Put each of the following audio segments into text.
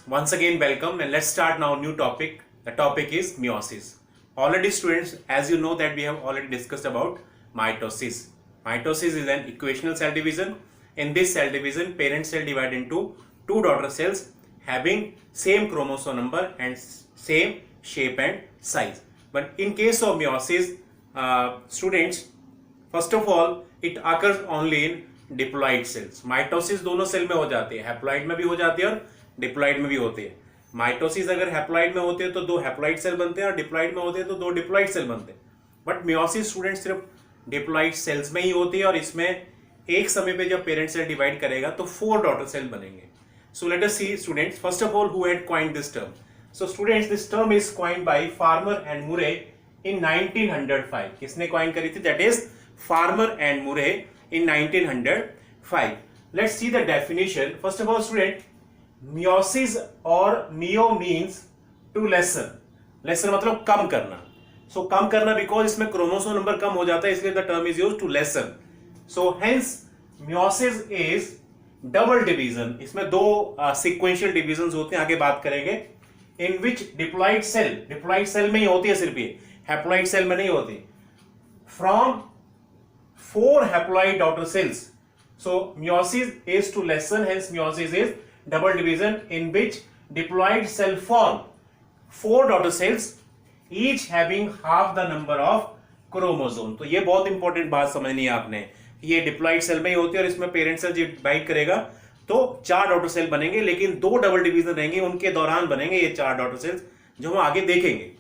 Once again welcome and let's start now new topic. The topic is meiosis. Already students, as you know that we have already discussed about mitosis. Mitosis is an equational cell division. In this cell division, parent cell divided into two daughter cells having same chromosome number and same shape and size. But in case of meiosis, students, first of all it occurs only in diploid sales. Mitosis दोनों cell में हो जाती है, haploid में भी हो जाती है और डिप्लॉइड में भी होती है. माइटोसिस अगर हैप्लॉइड में होती है तो दो हैप्लॉइड सेल बनते हैं और डिप्लॉइड में होते हैं तो दो डिप्लॉइड सेल बनते हैं. बट मियोसिस स्टूडेंट सिर्फ डिप्लॉइड सेल्स में ही होती है और इसमें एक समय पे जब पेरेंट सेल डिवाइड करेगा तो 4 डॉटर सेल बनेंगे. So let us see students, first of all who had coined this term. So students, this term is coined by Farmer and Moore in 1905. किसने कॉइन करी थी? That is Farmer and Moore in 1905. Let's see the definition. First of all, student, meiosis or meo means to lessen. Lessen मतलब कम करना. So कम करना because इसमें chromosome number कम हो जाता है, इसलिए the term is used to lessen. So hence meiosis is double division. इसमें दो sequential divisions होते हैं, आगे बात करेंगे. In which diploid cell में ही होती है सिर्फ ये, haploid cell में नहीं होती. From 4 haploid daughter cells. So meiosis is to lessen, hence meiosis is double division in which diploid cell form 4 daughter cells each having half the number of chromosome. तो ये बहुत इंपॉर्टेंट बात समझनी है आपने. ये डिप्लॉइड सेल में ही होती है और इसमें पेरेंट सेल डिवाइड करेगा तो 4 डॉटर सेल बनेंगे, लेकिन 2 डबल डिवीजन रहेंगे, उनके दौरान बनेंगे ये 4 डॉटर सेल्स जो हम आगे देखेंगे.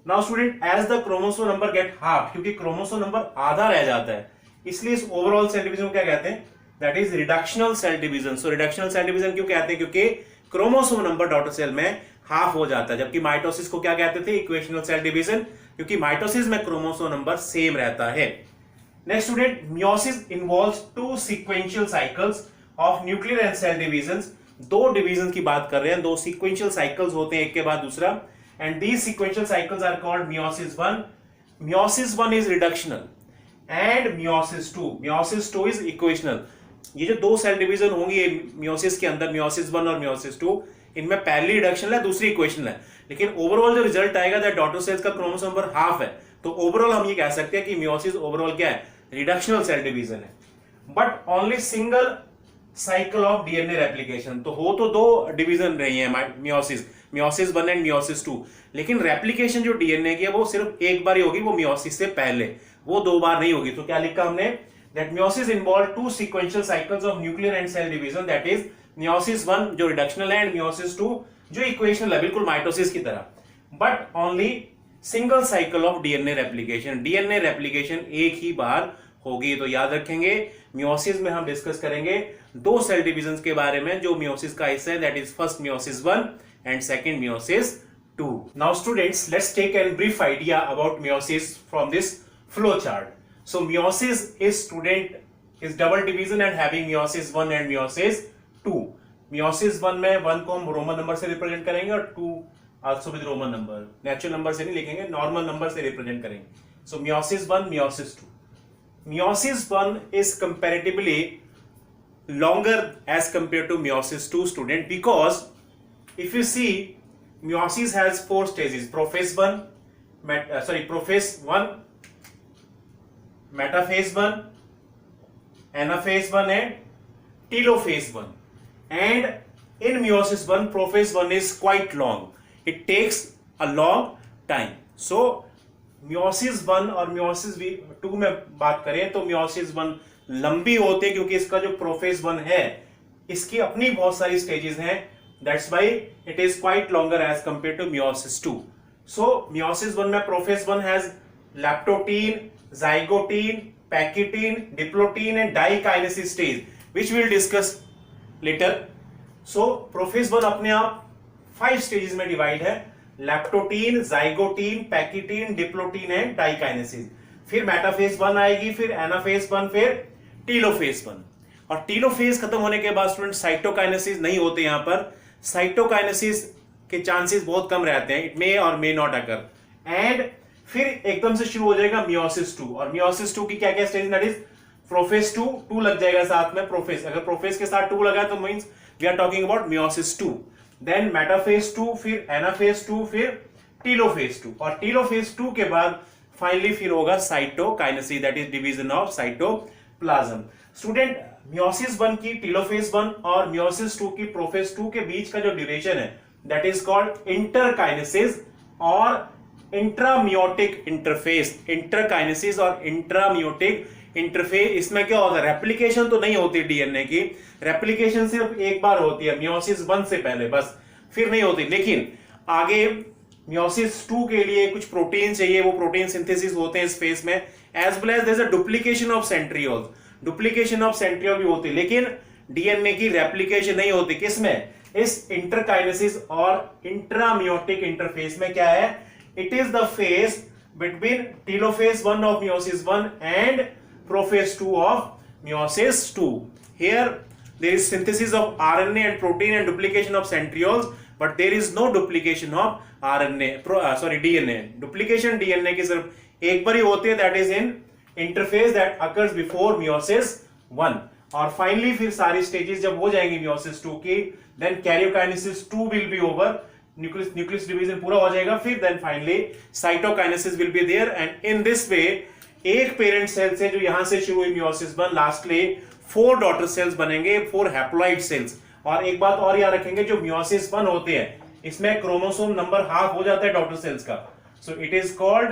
Now student, as the chromosome number get half, क्योंकि क्रोमोसोम नंबर आधा रह जाता है, इसलिए इस ओवरऑल सेल डिवीजन को क्या कहते हैं? That is reductional cell division. So reductional cell division क्यों कहते हैं? क्योंकि क्रोमोसोम नंबर डॉटर सेल में हाफ हो जाता है. जबकि माइटोसिस को क्या कहते थे? इक्वेशनल सेल डिवीजन, क्योंकि माइटोसिस में क्रोमोसोम नंबर सेम रहता है. Next student, meiosis involves 2 sequential cycles of nuclear and cell division. 2 division की बात कर रहे हैं, 2 सीक्वेंशियल साइकिल्स होते हैं एक के बाद दूसरा, and these sequential cycles are called meiosis 1. Meiosis 1 is reductional and meiosis 2. Meiosis 2 is equational. ये जो 2 सेल डिवीजन होंगी मियोसिस के अंदर, मियोसिस 1 और मियोसिस 2, इनमें पहली रिडक्शनल है, दूसरी इक्वेशनल है, लेकिन ओवरऑल जो रिजल्ट आएगा दैट डॉटर सेल्स का क्रोमोसोम नंबर हाफ है. तो ओवरऑल हम ये कह सकते हैं कि मियोसिस ओवरऑल क्या है? रिडक्शनल सेल डिवीजन है. But only single cycle of DNA replication. तो हो तो 2 डिवीजन रही है मियोसिस 1 एंड मियोसिस 2, लेकिन रेप्लिकेशन जो डीएनए की है वो सिर्फ एक बार ही होगी, वो मियोसिस से पहले, वो 2 बार नहीं होगी. तो क्या लिखा हमने? That meiosis involve 2 sequential cycles of nuclear and cell division, that is meiosis 1 जो रिडक्शनल है एंड मियोसिस 2 जो इक्वेशनल है, बिल्कुल माइटोसिस की तरह. But only single cycle of DNA replication. DNA replication एक ही बार होगी. तो याद रखेंगे, मियोसिस में हम डिस्कस करेंगे 2 सेल डिविजन के बारे में जो मियोसिस का हिस्सा है, that is first meiosis 1 and second meiosis 2. Now students, let's take an brief idea about meiosis from this flow chart. So meiosis is student is double division and having meiosis 1 and meiosis 2. meiosis 1 में 1 को हम Roman number से represent करेंगे और 2 also with Roman number, natural number से नहीं लिखेंगे, normal number से रिप्रेजेंट करेंगे. So meiosis 1, meiosis 2. meiosis 1 is comparatively longer as compared to meiosis 2 student, because if you see meiosis has 4 stages: prophase 1, prophase 1, metaphase 1, anaphase 1 and telophase 1. And in meiosis 1, prophase 1 is quite long. It takes a long time. So meiosis 1 और meiosis 2 में बात करें तो meiosis 1 लंबी होती है, क्योंकि इसका जो prophase 1 है इसकी अपनी बहुत सारी स्टेजेस हैं. That's why it is quite longer as compared to meiosis 2. So meiosis 1 में prophase 1 has lactotine, zygote, pachytine, diplotin and dikinesis stage, which we will discuss later. So prophase 1 अपने आप 5 stages में डिवाइड है: लैक्टोटीन, zygotin, pachytine, diplotin and dikinesis. फिर metaphase 1 आएगी, फिर anaphase 1, फिर telophase 1. और टीलोफेज खत्म होने के बाद स्टूडेंट साइटोकाइनेसिस नहीं होते. यहां पर साइटोकाइनेसिस के चांसेस बहुत कम रहते हैं, इट मे और मे नॉट अकर. एंड फिर एकदम से शुरू हो जाएगा मियोसिस 2. और मियोसिस 2 की क्या क्या स्टेज? दैट इज प्रोफेस 2, 2 लग जाएगा साथ में प्रोफेस, अगर प्रोफेस के साथ 2 लगा तो means we are talking about meiosis 2, then metaphase 2, फिर एनाफेज 2, फिर टीलोफेज 2, और टीलोफेज 2 के बाद फाइनली फिर होगा cytokinesis, that is division of cytoplasm. Student, meiosis 1 की टीलोफेज 1 और मियोसिस 2 की प्रोफेज 2 के बीच का जो ड्यूरेशन है दैट इज कॉल्ड इंटरकाइनेसिस और इंट्रामियोटिक इंटरफेस। इंटरकाइनेसिस और इंट्रामियोटिक इंटरफेस, इसमें क्या होता है, रेप्लिकेशन तो नहीं होती डीएनए की, रेप्लिकेशन सिर्फ एक बार होती है मियोसिस 1 से पहले बस, फिर नहीं होती। लेकिन आगे मियोसिस 2 के लिए कुछ प्रोटीन चाहिए, वो प्रोटीन सिंथेसिस होते हैं इस फेज में, as well as there is a duplication of centrioles, duplication of centriole भी होती है, लेकिन डीएनए की रेप्लिकेशन नहीं होती। किसमें? इस इंटरकाइनेसिस और इंट्रामियोटिक इंटरफेस में। क्या है? It is the phase between telophase 1 of meiosis 1 and prophase 2 of meiosis 2. Here there is synthesis of RNA and protein and duplication of centrioles, but there is no duplication of DNA. Duplication DNA की सिर्फ एक बार ही होती है, that is in interphase that occurs before meiosis 1. और finally फिर सारी stages जब हो जाएंगी meiosis 2 की, then karyokinesis 2 will be over, nucleus division पूरा हो जाएगा, फिर then finally cytokinesis will be there, and in this way एक पेरेंट सेल से जो यहां से शुरू हुई मियोसिस 1, लास्टली 4 डॉटर सेल्स बनेंगे, 4 हैप्लॉइड सेल्स। और एक बात और याद रखेंगे, जो मियोसिस 1 होते हैं इसमें क्रोमोसोम नंबर हाफ हो जाता है डॉटर सेल्स का, so it is called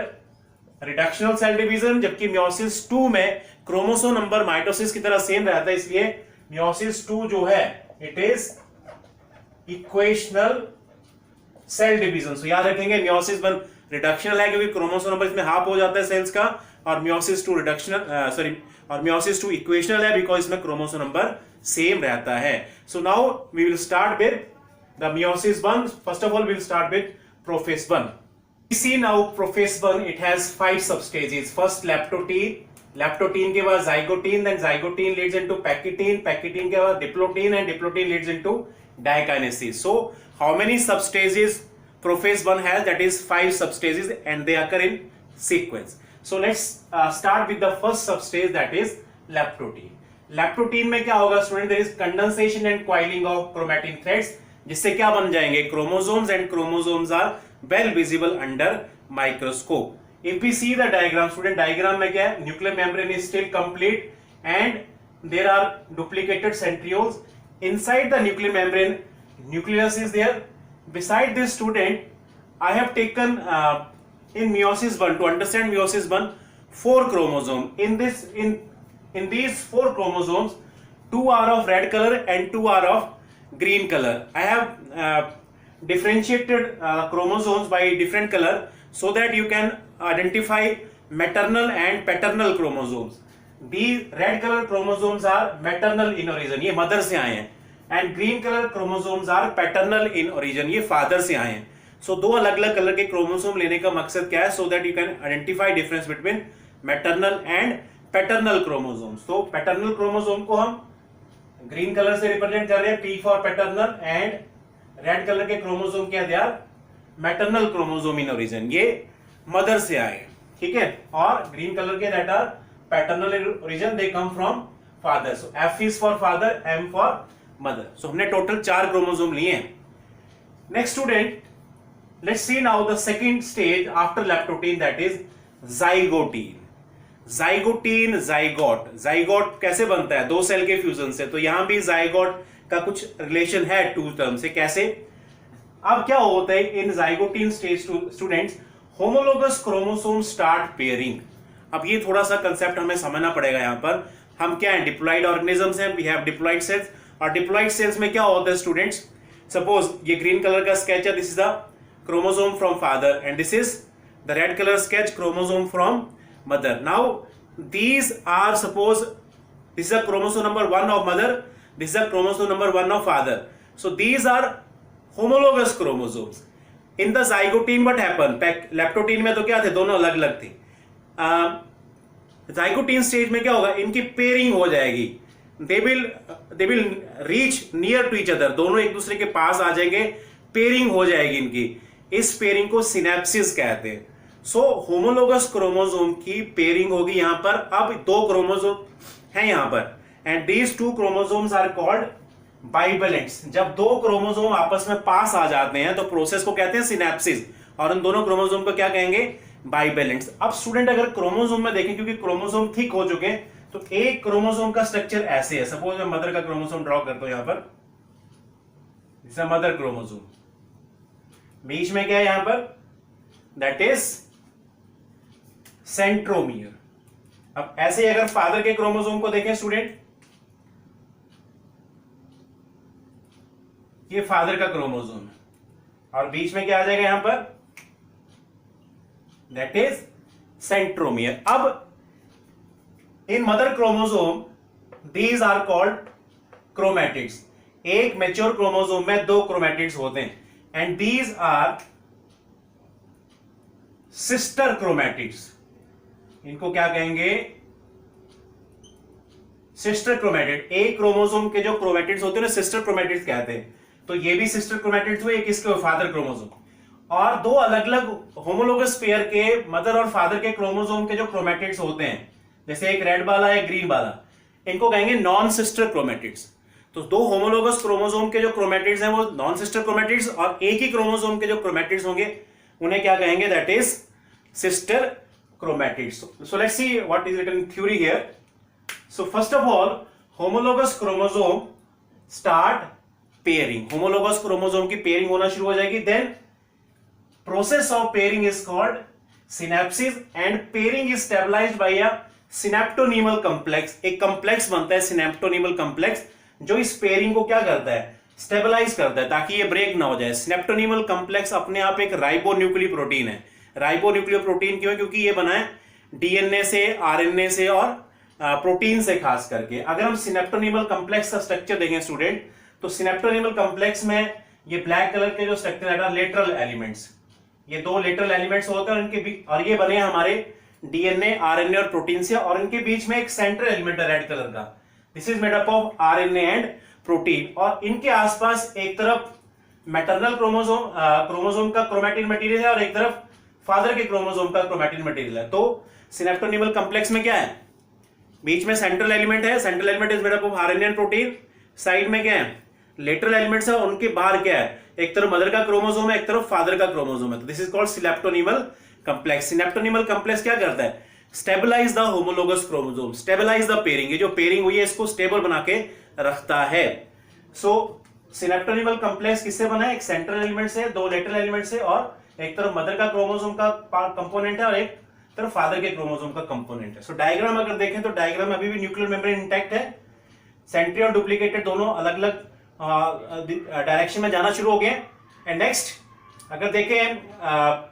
reductional cell division, जबकि मियोसिस 2 में क्रोमोसोम नंबर माइटोसिस की तरह सेम रहता है, इसलिए मियोसिस 2 जो है it is equational cell division. So याद रखेंगे मियोसिस 1 रिडक्शनल है क्योंकि क्रोमोसोम नंबर इसमें हाफ हो जाता है सेल्स का, और मियोसिस 2 रिडक्शनल और मियोसिस 2 इक्वेशनल है बिकॉज इसमें क्रोमोसोम नंबर सेम रहता है। So now we will start with the meiosis 1. First of all we will start with prophase 1. We see now prophase 1, it has 5 substages. First leptotene, leptotene के बाद zygote, then zygote leads into pectine, pectine के बाद diplotin, and diplotin leads into dikinesis. So how many substages prophase 1 has? That is 5 substages and they occur in sequence. So let's start with the first substage, that is leptotene. Leptotene में क्या होगा student? There is condensation and coiling of chromatin threads, जिससे क्या बन जाएंगे chromosomes, and chromosomes are well visible under microscope. If we see the diagram, student, diagram में क्या है? Nuclear membrane is still complete and there are duplicated centrioles. Inside the nuclear membrane, nucleus is there. Beside this, student, I have taken in meiosis 1, to understand meiosis 1, 4 chromosomes. In these 4 chromosomes, 2 are of red color and 2 are of green color. I have differentiated chromosomes by different color so that you can identify maternal and paternal chromosomes. These red color chromosomes are maternal in origin, ये mother से आए हैं, and green color chromosomes are paternal in origin, ये father से आए हैं. So दो अलग अलग कलर के क्रोमोसोम लेने का मकसद क्या है? So that you can identify difference between maternal and paternal chromosomes. तो paternal chromosome को हम ग्रीन कलर से रिप्रेजेंट कर रहे हैं, P for paternal, and red colour के क्रोमोसोम क्या दिया? मैटरनल क्रोमोसोम इन ओरिजिन, ये मदर से आए, ठीक है, और ग्रीन कलर के that are paternal in origin, they come from father. So F is for father, M for mother. So हमने टोटल 4 क्रोमोसोम लिए हैं. Next student, let's see now the second stage after leptotene, that is zygotene. Zygotene, zygote. Zygote कैसे बनता है? 2 cell के fusion से. तो यहां भी जाइगोट का कुछ रिलेशन है 2 टर्म से. कैसे? अब क्या होता है in zygotene stage students, homologous chromosome start pairing. अब ये थोड़ा सा कंसेप्ट हमें समझना पड़ेगा. यहां पर हम क्या है? डिप्लॉइड ऑर्गेनिजम्स हैं, वी हैव डिप्लॉइड सेल्स. और डिप्लॉइड सेल्स में क्या होता है स्टूडेंट्स? सपोज ये ग्रीन कलर का स्केच है, this is the chromosome from father, and this is the red colour sketch, chromosome from mother. Now these are, suppose this is a chromosome number 1 of mother, this is a chromosome number 1 of father. So these are homologous chromosomes. In the zygotine what happened? Leptotene में तो क्या थे? दोनों अलग अलग थे. Zygotine stage में क्या होगा? इनकी पेयरिंग हो जाएगी. They will reach near to each other. दोनों एक दूसरे के पास आ जाएंगे, पेयरिंग हो जाएगी इनकी. इस पेयरिंग को सिनेप्सिस कहते हैं. सो होमोलोगस क्रोमोसोम की पेयरिंग होगी यहां पर. अब 2 क्रोमोसोम हैं यहाँ पर, and these two chromosomes are called bivalents. जब दो क्रोमोसोम आपस में पास आ जाते हैं तो प्रोसेस को कहते हैं सिनेप्सिस, और उन दोनों क्रोमोसोम को क्या कहेंगे, बाइवेलेंट्स। अब स्टूडेंट अगर क्रोमोसोम में देखें, क्योंकि क्रोमोसोम थिक हो चुके हैं, तो एक क्रोमोसोम का स्ट्रक्चर ऐसे है। सपोज मैं मदर का क्रोमोसोम ड्रॉ करता हूं यहां पर, जैसे मदर क्रोमोसोम, बीच में क्या है यहां पर, दैट इज सेंट्रोमियर। अब ऐसे ही अगर फादर के क्रोमोसोम को देखें स्टूडेंट, ये फादर का क्रोमोसोम है, और बीच में क्या आ जाएगा यहां पर, दैट इज सेंट्रोमियर। अब in mother chromosome these are called chromatids. एक मैच्योर क्रोमोसोम में दो क्रोमैटिड्स होते हैं, and these are sister chromatids. इनको क्या कहेंगे, सिस्टर क्रोमैटिड। एक क्रोमोसोम के जो क्रोमैटिड्स होते हैं ना, सिस्टर क्रोमैटिड्स कहते हैं। तो ये भी सिस्टर क्रोमैटिड्स हुए, एक इसके फादर क्रोमोसोम। और दो अलग अलग होमोलोगस पेयर के मदर और फादर के क्रोमोसोम के जो क्रोमैटिड्स होते हैं, जैसे एक रेड वाला है ग्रीन वाला, इनको कहेंगे नॉन सिस्टर क्रोमैटिड्स। तो दो होमोलोगस क्रोमोसोम के जो क्रोमैटिड्स हैं वो नॉन सिस्टर क्रोमैटिड्स, और एक ही क्रोमोसोम के जो क्रोमैटिड्स होंगे उन्हें क्या कहेंगे, that is sister chromatids. So let's see what is written in theory here. So first of all, homologous chromosome start pairing. Homologous chromosome की पेयरिंग होना शुरू हो जाएगी। Then process of pairing is called synapsis, and pairing is stabilized by a synaptonemal complex. एक complex बनता है सिनेप्टोनीमल complex, जो इस पेयरिंग को क्या करता है, स्टेबलाइज करता है, ताकि ये ब्रेक ना हो जाए। सिनेप्टोनीमल कॉम्प्लेक्स अपने आप एक राइबोन्यूक्लियर प्रोटीन है। राइबोन्यूक्लियर प्रोटीन क्यों, क्योंकि ये बना है डीएनए से, आरएनए से और प्रोटीन से खास करके। अगर हम सिनेप्टोनीमल कॉम्प्लेक्स का स्ट्रक्चर देखें स्टूडेंट, तो सिनेप्टोनीमल कॉम्प्लेक्स में ये ब्लैक कलर के जो स्ट्रक्चर है, लेटरल एलिमेंट्स, ये दो लेटरल एलिमेंट्स होते हैं, इनके बीच, और ये बने हमारे डीएनए, आरएनए और प्रोटीन से, और इनके बीच में एक सेंट्रल एलिमेंट है रेड कलर का। This is made up of RNA and protein. और इनके आसपास एक तरफ मैटरनल क्रोमोसोम का क्रोमैटिन मटेरियल है, और एक तरफ फादर के क्रोमोसोम का क्रोमैटिन मटेरियल है। तो सिनेप्टोनीमल कॉम्प्लेक्स में क्या है, बीच में सेंट्रल एलिमेंट है, central element is made up of RNA and protein. Side में क्या है, लेटरल एलिमेंट्स है, उनके बाहर क्या है, एक तरफ मदर का क्रोमोसोम है, एक तरफ फादर का क्रोमोसोम है। तो this is called synaptonemal complex. Synaptonemal complex क्या करता है, stabilize the homologous chromosome, stabilize the pairing. ये जो पेयरिंग हुई है इसको स्टेबल बना के रखता है। सो सिनेप्टोनीमल कॉम्प्लेक्स किससे बना है, एक सेंट्रल एलिमेंट से, दो लेटरल एलिमेंट से, और एक तरफ मदर का क्रोमोसोम का कंपोनेंट है और एक तरफ फादर के क्रोमोसोम का कंपोनेंट है। सो डायग्राम अगर देखें तो डायग्राम में अभी भी न्यूक्लियर मेम्ब्रेन इंटैक्ट है, सेंट्री और डुप्लीकेटेड दोनों अलग अलग डायरेक्शन में जाना शुरू हो गए। एंड नेक्स्ट अगर देखें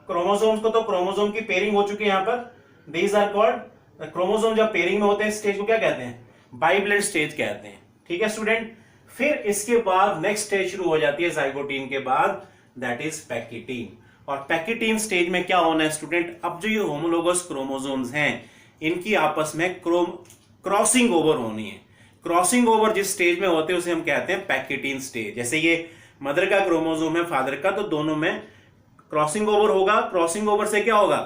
क्रोमोसोम्स को, तो क्रोमोसोम की पेयरिंग हो चुकी है यहाँ पर। दीज आर कॉल्ड, क्रोमोसोम जब पेयरिंग में होते हैं स्टेज को क्या कहते हैं, बाइवेलेंट स्टेज कहते हैं। ठीक है स्टूडेंट। फिर इसके बाद नेक्स्ट स्टेज शुरू हो जाती है जाइगोटीन के बाद, दैट इज पैकिटीन। और पैकिटीन स्टेज में क्या होना है स्टूडेंट, अब जो ये होमोलोगस क्रोमोसोम्स हैं इनकी आपस में क्रॉसिंग ओवर होनी है। क्रॉसिंग ओवर जिस स्टेज में होते हैं उसे हम कहते हैं पैकिटीन स्टेज। जैसे ये मदर का क्रोमोसोम है फादर का, तो दोनों में क्रॉसिंग ओवर होगा। क्रॉसिंग ओवर से क्या होगा,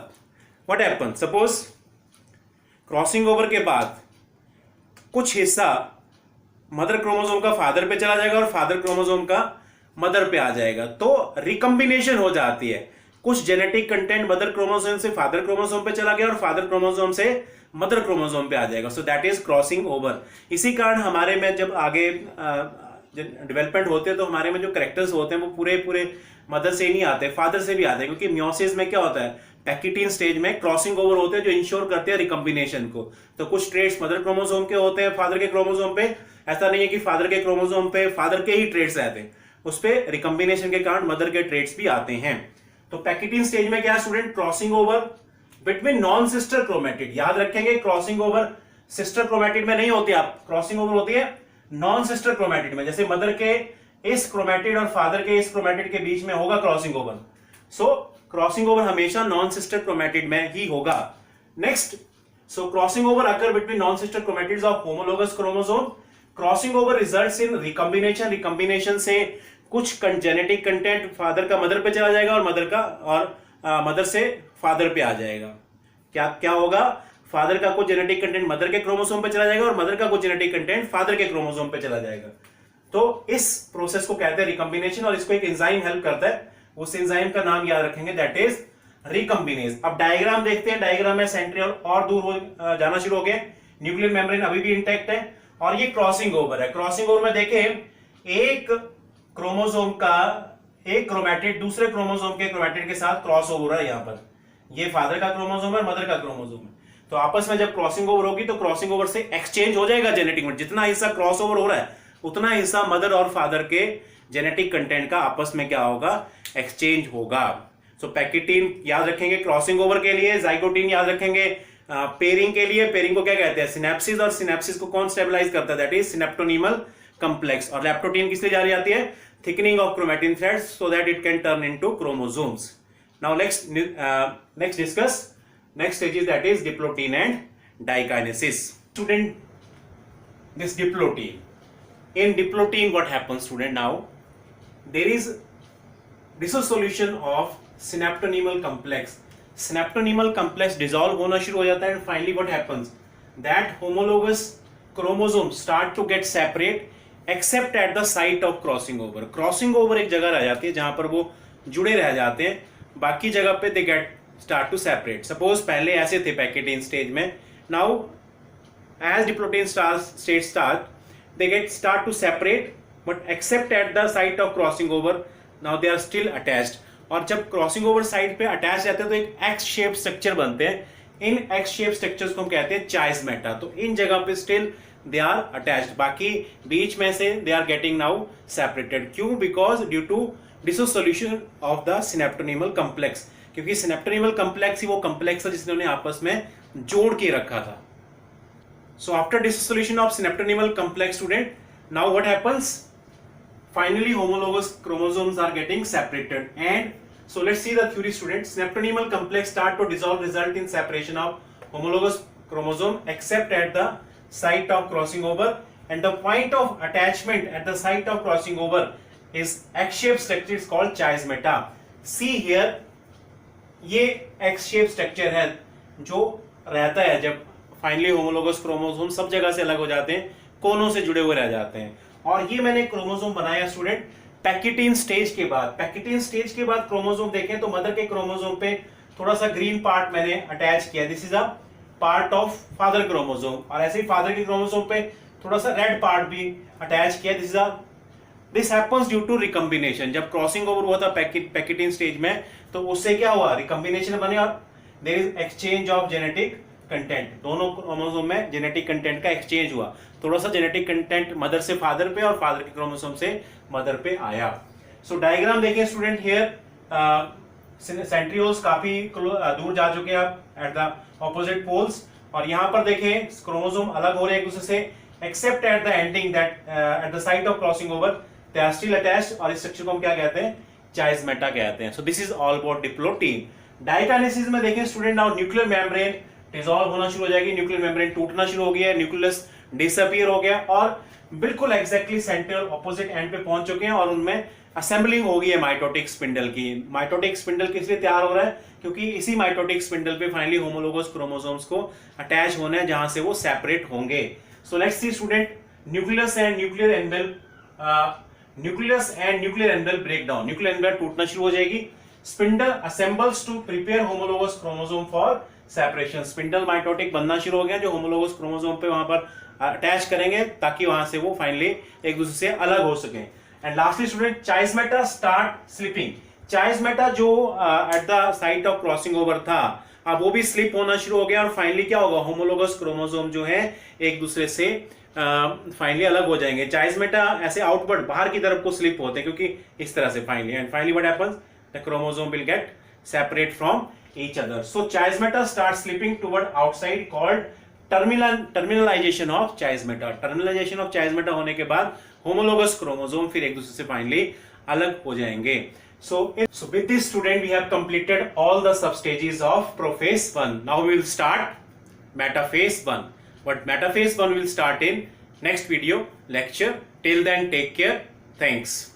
what happen, suppose crossing over के बाद कुछ हिस्सा मदर क्रोमोसोम का फादर पे चला जाएगा और फादर क्रोमोसोम का मदर पे आ जाएगा, तो रिकम्बिनेशन हो जाती है। कुछ जेनेटिक कंटेंट मदर क्रोमोसोम से फादर क्रोमोसोम पे चला गया और फादर क्रोमोसोम से मदर क्रोमोसोम पे आ जाएगा। So that is crossing over. इसी कारण हमारे में जब आगे डेवलपमेंट होते हैं तो हमारे में जो कैरेक्टर्स होते हैं वो पूरे मदर से ही नहीं आते, फादर से भी आते हैं। क्योंकि मियोसिस में क्या होता है, पैकिटीन स्टेज में क्रॉसिंग ओवर होते हैं जो इंश्योर करते हैं रिकम्बिनेशन को। तो कुछ ट्रेड्स मदर क्रोमोसोम के होते हैं फादर के क्रोमोसोम पे, ऐसा नहीं है कि फादर के क्रोमोसोम पे फादर के ही ट्रेड्स रहते हैं, उस पर रिकम्बिनेशन के कारण मदर के ट्रेड्स भी आते हैं। तो पैकिटीन स्टेज में क्या student, crossing over between non sister chromatid. याद रखेंगे क्रॉसिंग ओवर सिस्टर क्रोमैटिड में नहीं होती, आप क्रॉसिंग ओवर होती है नॉन सिस्टर क्रोमैटिड में। जैसे मदर के इस क्रोमैटिड और फादर के इस क्रोमैटिड के बीच में होगा क्रॉसिंग ओवर। सो क्रॉसिंग ओवर हमेशा नॉन सिस्टर क्रोमैटिड में ही होगा। Next, so crossing over occur between non sister chromatids of homologous chromosome. Crossing over results in recombination. Recombination से कुछ जेनेटिक कंटेंट फादर का मदर पे चला जाएगा और मदर से फादर पे आ जाएगा। क्या क्या होगा, फादर का कुछ जेनेटिक कंटेंट मदर के क्रोमोसोम पे चला जाएगा और मदर का कुछ जेनेटिक कंटेंट फादर के क्रोमोसोम पे चला जाएगा। तो इस प्रोसेस को कहते हैं रिकम्बिनेशन, और इसको एक एंजाइम हेल्प करता है, उस एंजाइम का नाम याद रखेंगे, दैट इज रिकम्बिनेज। अब डायग्राम देखते हैं, डायग्राम में सेंट्रियोल और दूर हो जाना शुरू हो गए, न्यूक्लियर मेम्ब्रेन अभी भी इंटैक्ट है, और ये क्रॉसिंग ओवर है। क्रॉसिंग ओवर में देखें एक क्रोमोसोम का एक क्रोमैटिड दूसरे क्रोमोसोम के क्रोमैटिड के साथ क्रॉस ओवर है। यहाँ पर ये फादर का क्रोमोसोम है, मदर का क्रोमोसोम है, तो आपस में जब क्रॉसिंग ओवर होगी तो क्रॉसिंग ओवर से एक्सचेंज हो जाएगा जेनेटिक में, जितना हिस्सा क्रॉस ओवर हो रहा है उतना हिस्सा मदर और फादर के जेनेटिक कंटेंट का आपस में क्या होगा, एक्सचेंज होगा। सो पैकेटीन याद रखेंगे क्रॉसिंग ओवर के लिए, जाइगोटीन याद रखेंगे पेयरिंग के लिए। पेयरिंग को क्या कहते हैं, सिनेप्सिस, और सिनेप्सिस को कौन स्टेबलाइज करता है, दैट इज सिनेप्टोनीमल कॉम्प्लेक्स। और लैप्टोटीन किस लिए जारी जाती है, thickening of chromatin threads so that it can turn into chromosomes. Now next discuss next stages, that is diplotin and dikinesis. Student, this diplotin, in diplotin what happens student, now there is dissolution of synaptonymal complex. Synaptonymal complex dissolve होना शुरू हो जाता है, and finally what happens, that homologous chromosomes start to get separate except at the site of crossing over. Crossing over एक जगह रह जाती है जहां पर वो जुड़े रह जाते हैं, बाकी जगह पे they get start to separate. Suppose पहले ऐसे थे पैकेटीन स्टेज में, now as diplotin state start they get start to separate but except at the site of crossing over now they are still attached. और जब crossing over side पे attach रहते हैं तो एक एक्स शेप स्ट्रक्चर बनते हैं, इन एक्स शेप स्ट्रक्चर्स को हम कहते हैं चाइस्मेटा। तो इन जगह पे स्टिल दे आर अटैच्ड, बाकी बीच में से they are getting now separated. क्यों, because due to dissolution of the synaptonemal complex, क्योंकि सिनेप्टोनीमल कॉम्प्लेक्स ही वो कॉम्प्लेक्स है जिसने उन्हें आपस में जोड़ के रखा था। So after dissolution of synaptonemal complex student, now what happens, finally homologous chromosomes are getting separated, and so let's see the theory student. Synaptonymal complex start to dissolve, result in separation of homologous chromosome except at the site of crossing over, and the point of attachment at the site of crossing over is X-shaped structure, is called chiasmata. See here, ये X-shaped structure है जो रहता है जब finally homologous chromosome सब जगह से अलग हो जाते हैं, कोनों से जुड़े हुए रह जाते हैं। और ये मैंने क्रोमोसोम बनाया स्टूडेंट पैकेटीन स्टेज के बाद। पैकेटीन स्टेज के बाद क्रोमोसोम देखें तो मदर के क्रोमोसोम पे थोड़ा सा ग्रीन पार्ट मैंने अटैच किया, this is a part of father chromosome, और ऐसे ही फादर के क्रोमोसोम पे थोड़ा सा रेड पार्ट भी अटैच किया, this happens due to recombination. जब क्रॉसिंग ओवर हुआ था पैकेटीन स्टेज में तो उससे क्या हुआ, रिकम्बिनेशन बने और there is exchange of genetic content, दोनों क्रोमोसोम में जेनेटिक कंटेंट का एक्सचेंज हुआ, थोड़ा सा जेनेटिक कंटेंट मदर से फादर पे और फादर के क्रोमोसोम से मदर पे आया। सो डायग्राम देखें स्टूडेंट, हियर सेंट्रियोल्स काफी दूर जा चुके हैं एट द ऑपोजिट पोल्स, और यहाँ पर देखें क्रोमोसोम अलग हो रहे हैं एक दूसरे से, except at the ending that at the site of crossing over they are still attached, और इस स्ट्रक्चर को हम क्या कहते हैं, चाइस्मेटा कहते हैं। So this is all about diplotene. Diakinesis में देखें student, now nuclear membrane dissolve होना शुरू हो जाएगी, न्यूक्लियर मेम्ब्रेन टूटना शुरू हो गया है, न्यूक्लियस डिसअपीयर हो गया और बिल्कुल एग्जैक्टली सेंट्रल ऑपोजिट एंड पे पहुंच चुके हैं, और उनमें असेंबलिंग हो गई है माइटोटिक स्पिंडल की। माइटोटिक स्पिंडल किस लिए तैयार हो रहा है, क्योंकि इसी माइटोटिक स्पिंडल पे फाइनली होमोलोगस क्रोमोसोम्स को अटैच होना है जहां से वो सेपरेट होंगे। सो let's C student, nucleus and nuclear एंडल breakdown, nuclear एंडल टूटना शुरू हो जाएगी, spindle assembles to prepare homologous chromosome for separation, spindle mitotic बनना शुरू हो गया जो होमोलोगस क्रोमोसोम पे वहां पर अटैच करेंगे ताकि वहां से वो फाइनली एक दूसरे से अलग हो सके। And lastly student, chiasmata start slipping, chiasmata जो at the site of crossing over था अब वो भी स्लिप होना शुरू हो गया, और फाइनली क्या होगा, होमोलोगस क्रोमोसोम जो है एक दूसरे से फाइनली अलग हो जाएंगे। चाइस्मेटा ऐसे आउटवर्ड बाहर की तरफ को स्लिप होते हैं क्योंकि इस तरह से finally, and finally what happens, the chromosome will get separate from each other. So chiasmata starts slipping toward outside, called terminalization of chiasmata. Terminalization of chiasmata होने के बाद homologous chromosome फिर एक दूसरे से finally अलग हो जाएंगे। So with this student we have completed all the substages of prophase 1. Now we will start metaphase 1. But metaphase 1 will start in next video lecture. Till then, take care. Thanks.